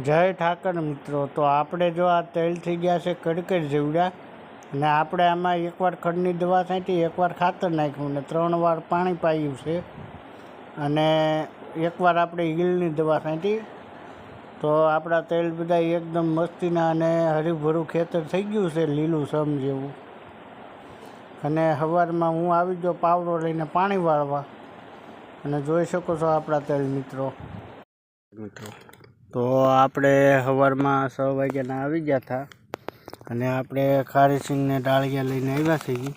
જય ઠાકર મિત્રો। તો આપણે જો આ તેલ થઈ ગયા છે કડકડ જેવડા, અને આપણે આમાં એકવાર ખડની દવા છાંટી, એકવાર ખાતર નાખ્યું ને 3 વાર પાણી પાયું છે, અને એકવાર આપણે ઈલની દવા છાંટી। તો આપણા તેલ બધા એકદમ મસ્તીના અને હરીભરું ખેતર થઈ ગયું છે, લીલું સમ જેવું। અને સવારમાં હું આવી ગયો પાવડો લઈને પાણી વાળવા, અને જોઈ શકો છો આપણા તેલ મિત્રો। તો આપણે સવારમાં 6 વાગ્યાના આવી ગયા હતા, અને આપણે ખારી સિંગને ડાળિયા લઈને આવ્યા છીએ,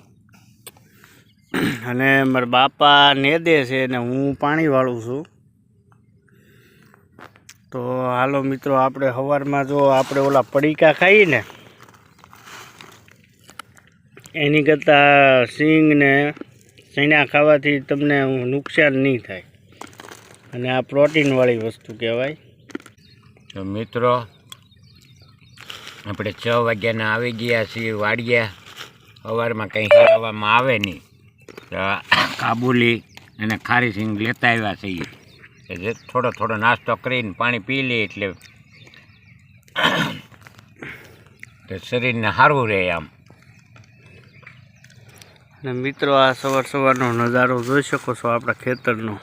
અને મારા બાપા નેદે છે ને હું પાણી વાળું છું। તો હાલો મિત્રો, આપણે સવારમાં જો આપણે ઓલા પડીકા ખાઈએ ને એની કરતાં સિંગ ને ચણા ખાવાથી તમને નુકસાન નહીં થાય, અને આ પ્રોટીનવાળી વસ્તુ કહેવાય। તો મિત્રો, આપણે 6 વાગ્યાના આવી ગયા છીએ વાડિયા। સવારમાં કંઈ કરવામાં આવે નહીં, તો કાબુલી અને ખારી સિંગ લેતા આવ્યા છીએ કે જે થોડો નાસ્તો કરીને પાણી પી લઈએ એટલે શરીરને સારું રહે આમ। અને મિત્રો, આ સવારનો નજારો જોઈ શકો છો આપણા ખેતરનો।